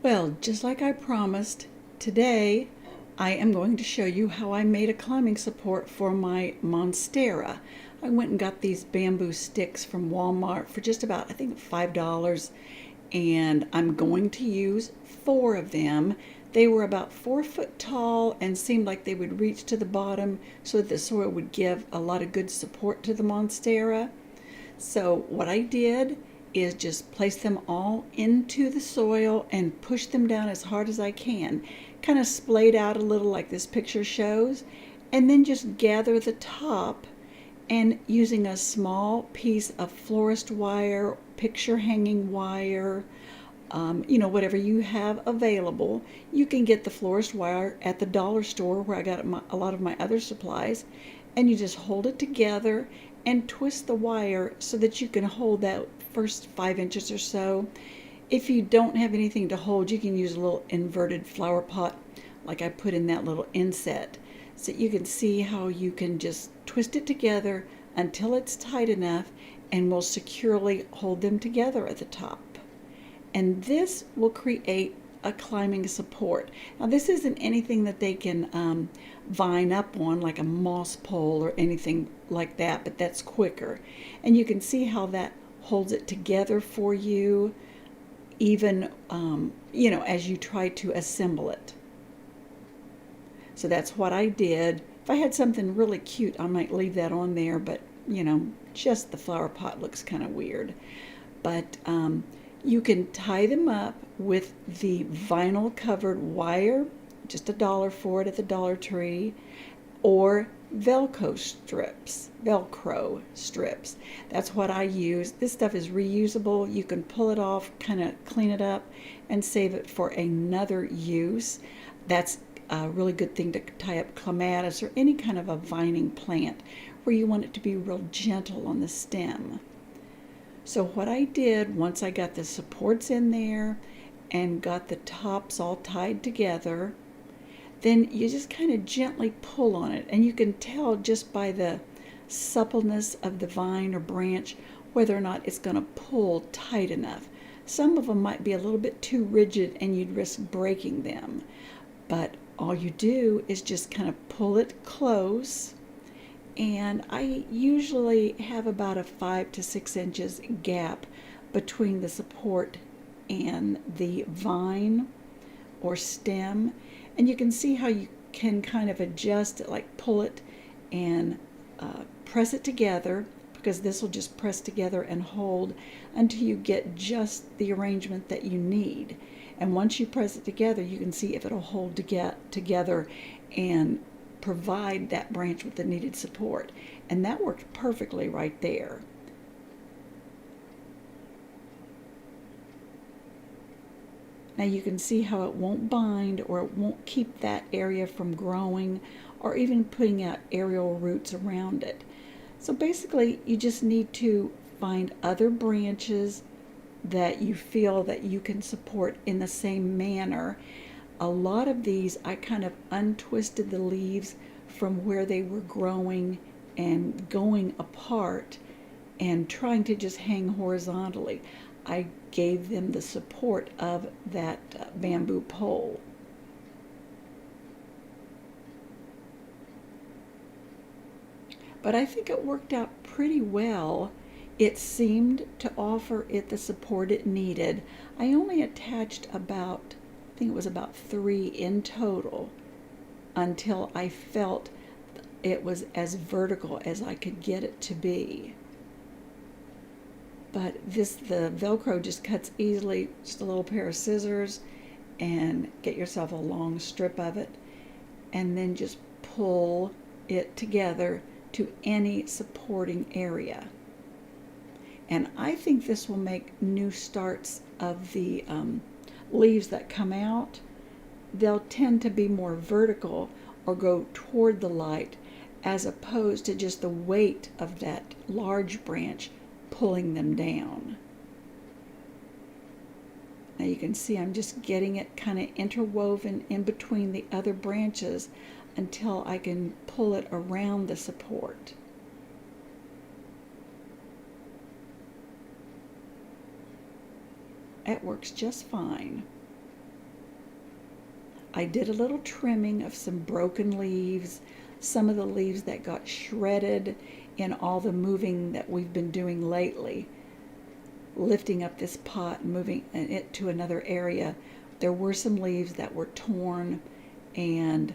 Well, just like I promised, today I am going to show you how I made a climbing support for my Monstera. I went and got these bamboo sticks from Walmart for just about, I think, $5, and I'm going to use 4 of them. They were about 4 foot tall and seemed like they would reach to the bottom so that the soil would give a lot of good support to the Monstera. So what I did is just place them all into the soil and push them down as hard as I can, kind of splayed out a little like this picture shows, and then just gather the top, and using a small piece of florist wire, picture hanging wire, whatever you have available. You can get the florist wire at the dollar store where I got a lot of my other supplies, and you just hold it together and twist the wire so that you can hold that first 5 inches or so. If you don't have anything to hold, you can use a little inverted flower pot like I put in that little inset. So you can see how you can just twist it together until it's tight enough and will securely hold them together at the top. And this will create a climbing support. Now this isn't anything that they can vine up on like a moss pole or anything like that, but that's quicker. And you can see how that holds it together for you, even as you try to assemble it. So that's what I did. If I had something really cute, I might leave that on there, but just the flower pot looks kind of weird. But you can tie them up with the vinyl covered wire, just $1 for it at the Dollar Tree, or Velcro strips. That's what I use. This stuff is reusable. You can pull it off, kind of clean it up, and save it for another use. That's a really good thing to tie up clematis or any kind of a vining plant where you want it to be real gentle on the stem. So what I did, once I got the supports in there and got the tops all tied together, then you just kind of gently pull on it, and you can tell just by the suppleness of the vine or branch whether or not it's going to pull tight enough. Some of them might be a little bit too rigid and you'd risk breaking them, but all you do is just kind of pull it close. And I usually have about a 5 to 6 inches gap between the support and the vine or stem. And you can see how you can kind of adjust it, like pull it and press it together, because this will just press together and hold until you get just the arrangement that you need. And once you press it together, you can see if it'll hold together and provide that branch with the needed support. And that worked perfectly right there. Now you can see how it won't bind, or it won't keep that area from growing or even putting out aerial roots around it. So basically you just need to find other branches that you feel that you can support in the same manner. A lot of these, I kind of untwisted the leaves from where they were growing and going apart and trying to just hang horizontally. I gave them the support of that bamboo pole. But I think it worked out pretty well. It seemed to offer it the support it needed. I only attached about, I think it was about 3 in total, until I felt it was as vertical as I could get it to be. But the Velcro just cuts easily, just a little pair of scissors, and get yourself a long strip of it, and then just pull it together to any supporting area. And I think this will make new starts of the leaves that come out. They'll tend to be more vertical or go toward the light, as opposed to just the weight of that large branch pulling them down. Now you can see I'm just getting it kind of interwoven in between the other branches until I can pull it around the support. It works just fine. I did a little trimming of some broken leaves, some of the leaves that got shredded in all the moving that we've been doing lately, lifting up this pot and moving it to another area. There were some leaves that were torn and,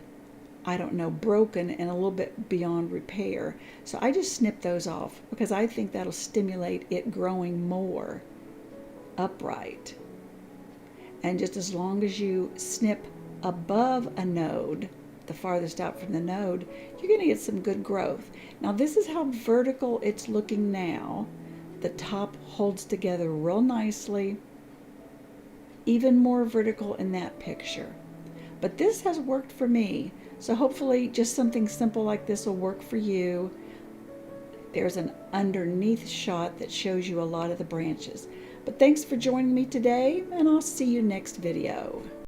I don't know, broken and a little bit beyond repair. So I just snipped those off because I think that'll stimulate it growing more upright. And just as long as you snip above a node, the farthest out from the node, you're going to get some good growth. Now this is how vertical it's looking now. The top holds together real nicely, even more vertical in that picture. But this has worked for me, so hopefully just something simple like this will work for you. There's an underneath shot that shows you a lot of the branches. But thanks for joining me today, and I'll see you next video.